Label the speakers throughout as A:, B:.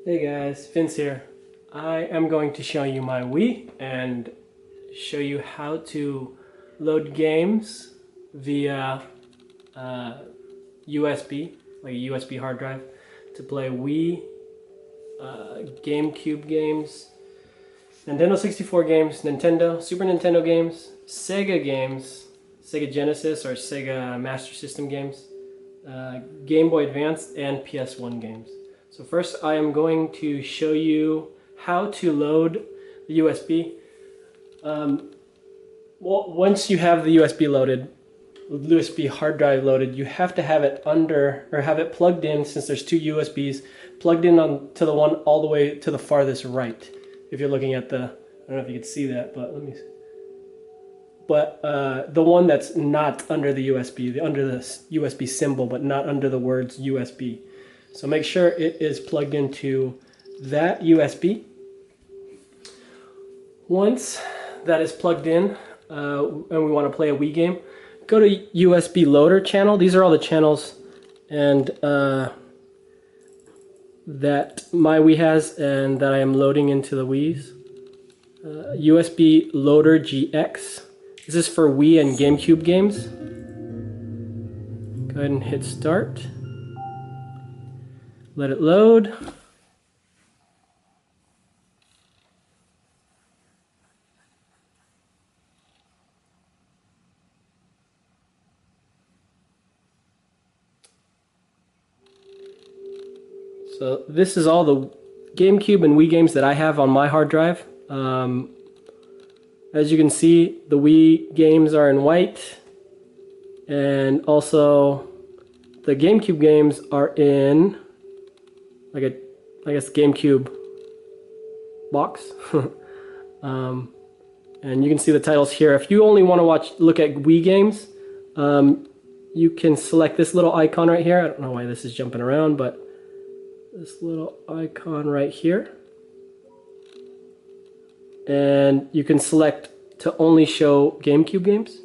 A: Hey guys, Vince here. I am going to show you my Wii and show you how to load games via USB, like a USB hard drive, to play Wii, GameCube games, Nintendo 64 games, Super Nintendo games, Sega games, Sega Genesis or Sega Master System games, Game Boy Advance, and PS1 games. So first I am going to show you how to load the USB. Once you have the USB hard drive loaded, you have to have it have it plugged in, since there's two USBs, plugged in to the one all the way to the farthest right. If you're looking at I don't know if you can see that, but let me see. But the one that's not under the USB, under the USB symbol, but not under the words USB. So make sure it is plugged into that USB. Once that is plugged in and we want to play a Wii game, go to USB loader channel. These are all the channels and that my Wii has and that I am loading into the Wii's. USB loader GX. This is for Wii and GameCube games. Go ahead and hit start. Let it load. So this is all the GameCube and Wii games that I have on my hard drive. As you can see, the Wii games are in white, and also the GameCube games are in like a, I guess, GameCube box. And you can see the titles here. If you only want to look at Wii games, you can select this little icon right here. I don't know why this is jumping around, but this little icon right here. And you can select to only show GameCube games,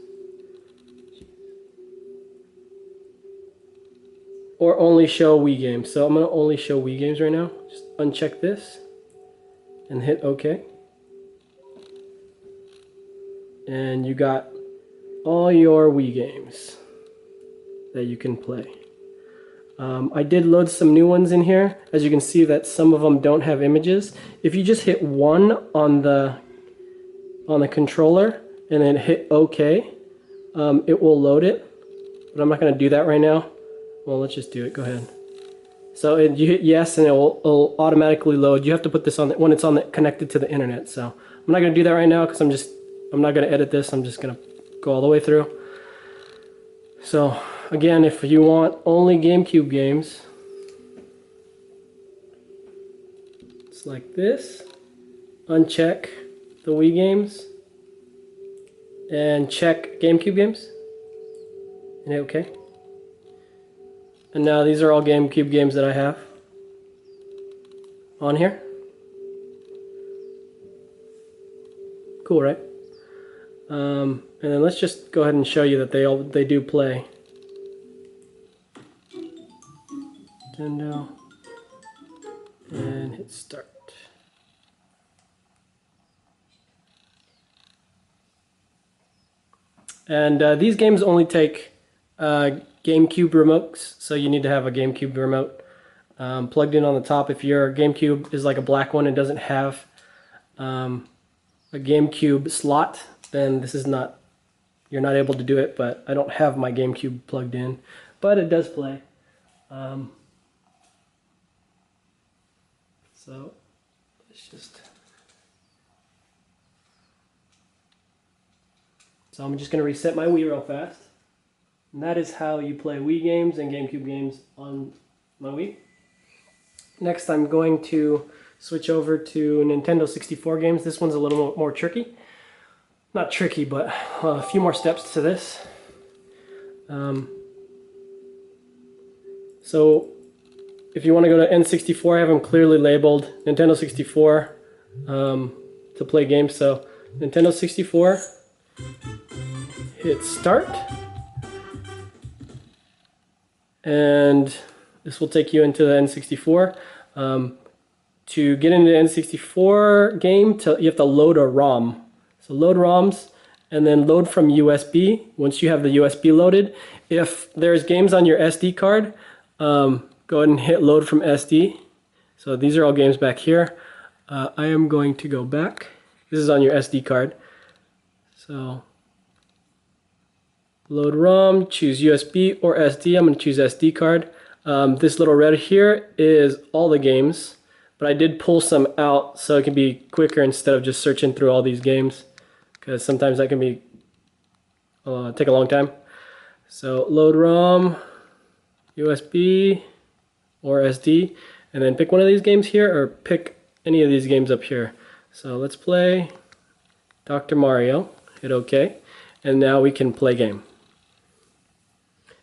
A: or only show Wii games. So I'm going to only show Wii games right now. Just uncheck this and hit OK. And you got all your Wii games that you can play. I did load some new ones in here. As you can see that some of them don't have images. If you just hit 1 on the controller and then hit OK, it will load it. But I'm not going to do that right now. Well, let's just do it. Go ahead. So you hit yes and it will automatically load. You have to put this on when it's connected to the internet. So I'm not going to do that right now because I'm not going to edit this. I'm just going to go all the way through. So again, if you want only GameCube games, it's like this. Uncheck the Wii games and check GameCube games and hit OK. And now these are all GameCube games that I have on here. Cool, right? And then let's just go ahead and show you that they do play. Nintendo, and hit start. And these games only take GameCube remotes, so you need to have a GameCube remote plugged in on the top. If your GameCube is like a black one and doesn't have a GameCube slot, then you're not able to do it. But I don't have my GameCube plugged in, but it does play. So I'm just going to reset my Wii real fast. And that is how you play Wii games and GameCube games on my Wii. Next, I'm going to switch over to Nintendo 64 games. This one's a little more tricky. Not tricky, but a few more steps to this. So if you want to go to N64, I have them clearly labeled Nintendo 64 to play games. So Nintendo 64, hit start, and this will take you into the N64. to get into the N64 game, you have to load a ROM. So load ROMs and then load from USB. Once you have the USB loaded, if there's games on your SD card, go ahead and hit load from SD. So these are all games back here. I am going to go back. This is on your SD card. So load ROM, choose USB or SD. I'm going to choose SD card. This little red here is all the games, but I did pull some out so it can be quicker instead of just searching through all these games, because sometimes that can be take a long time. So load ROM, USB or SD, and then pick one of these games here or pick any of these games up here. So let's play Dr. Mario, hit OK, and now we can play game.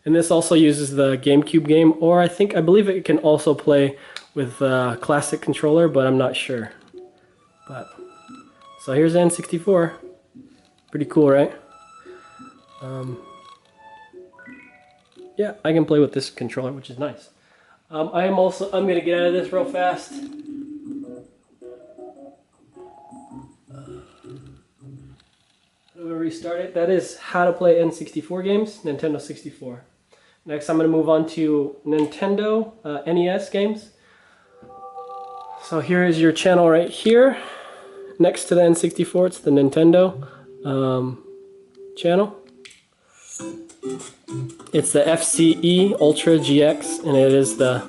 A: And this also uses the GameCube game, or I believe it can also play with a classic controller, but I'm not sure. So here's the N64. Pretty cool, right? Yeah, I can play with this controller, which is nice. I'm gonna get out of this real fast. I'm gonna restart it. That is how to play N64 games, Nintendo 64. Next, I'm gonna move on to Nintendo NES games. So here is your channel right here. Next to the N64, it's the Nintendo channel. It's the FCE Ultra GX, and it is the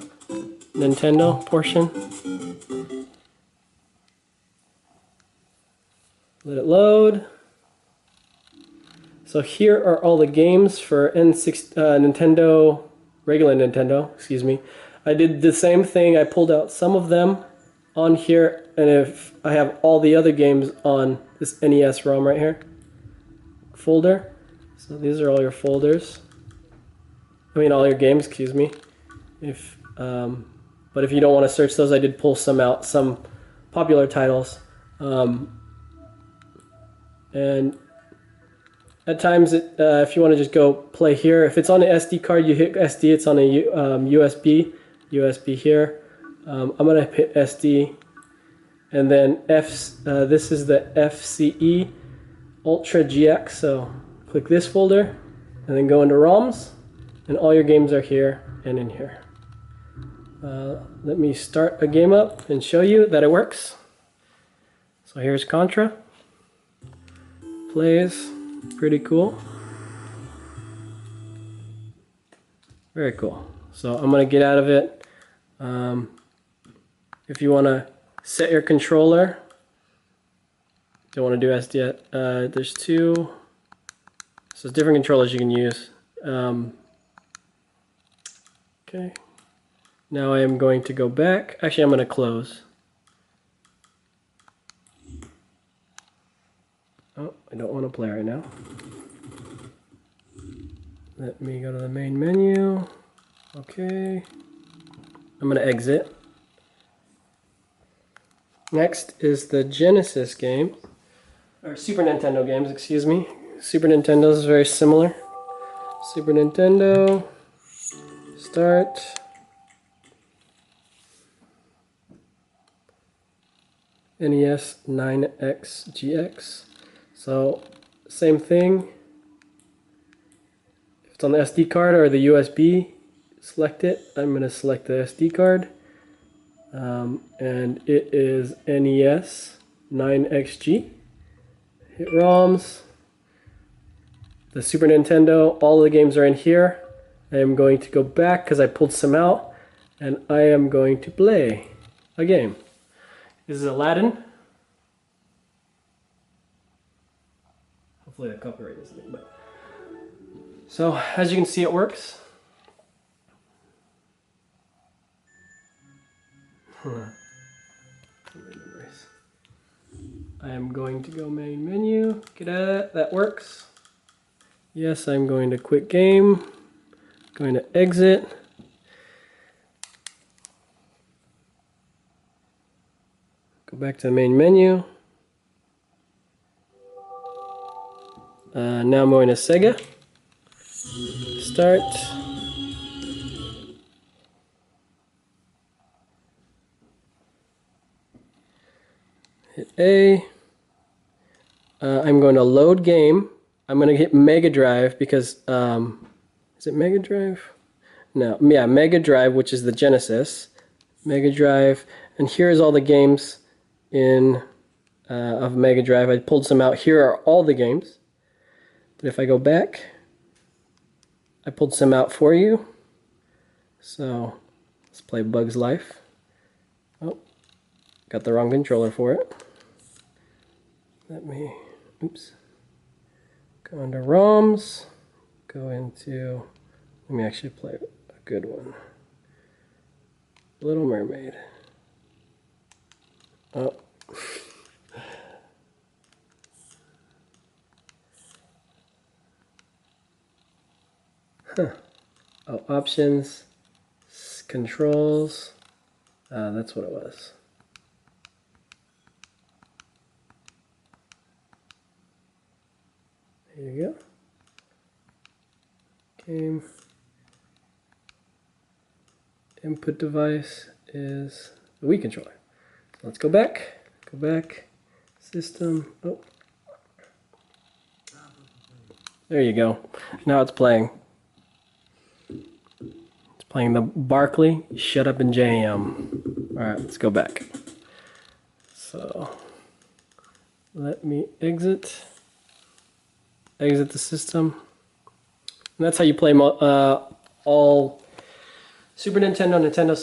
A: Nintendo portion. Let it load. So here are all the games for Nintendo, regular Nintendo, excuse me. I did the same thing. I pulled out some of them on here, and if I have all the other games on this NES ROM right here folder. So these are all your folders. I mean all your games, excuse me. But if you don't want to search those, I did pull some out, some popular titles. And at times, if you want to just go play here, if it's on an SD card, you hit SD. It's on a USB here. I'm gonna hit SD, and then this is the FCE Ultra GX. So click this folder, and then go into ROMs, and all your games are here and in here. Let me start a game up and show you that it works. So here's Contra. Plays. Pretty cool. Very cool. So I'm going to get out of it. If you want to set your controller, don't want to do SD yet. There's two. So different controllers you can use. Okay. Now I am going to go back. Actually, I'm going to close. Oh, I don't want to play right now. Let me go to the main menu. Okay. I'm going to exit. Next is the Genesis game, or Super Nintendo games, excuse me. Super Nintendo is very similar. Super Nintendo, start. NES 9X GX. So, same thing. If it's on the SD card or the USB, select it. I'm going to select the SD card. And it is NES 9XG. Hit ROMs. The Super Nintendo, all the games are in here. I am going to go back because I pulled some out, and I am going to play a game. This is Aladdin. Hopefully the copyright isn't. But so as you can see, it works. I am going to go main menu. Get out of that. That works. Yes, I'm going to quit game. Going to exit. Go back to the main menu. Now I'm going to Sega. Start. Hit A. I'm going to load game. I'm going to hit Mega Drive because, is it Mega Drive? No, yeah, Mega Drive, which is the Genesis. Mega Drive, and here's all the games in of Mega Drive. I pulled some out. Here are all the games. But if I go back, I pulled some out for you. So let's play Bug's Life. Oh, got the wrong controller for it. Let me, oops. Go into ROMs. Go into, let me actually play a good one. Little Mermaid. Oh. Huh. Oh, options, controls. That's what it was. There you go. Game. Input device is the Wii controller. So let's go back. Go back. System. Oh. There you go. Now it's playing. It's playing the Barkley Shut Up and Jam. Alright, let's go back. So let me exit the system. And that's how you play all Super Nintendo, Nintendo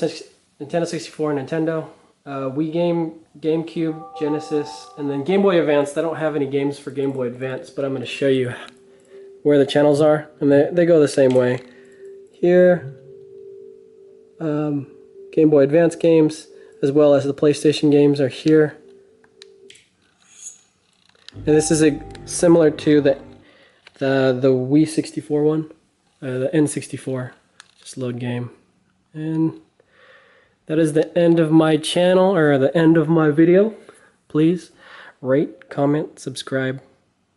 A: 64, Nintendo, Wii GameCube, Genesis, and then Game Boy Advance. I don't have any games for Game Boy Advance, but I'm going to show you where the channels are, and they go the same way. Here, Game Boy Advance games, as well as the PlayStation games are here. And this is similar to the Wii 64 one, the N64. Just load game. And that is the end of my channel, or the end of my video. Please rate, comment, subscribe.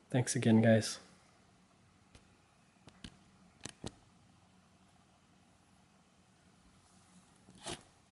A: Thanks again, guys.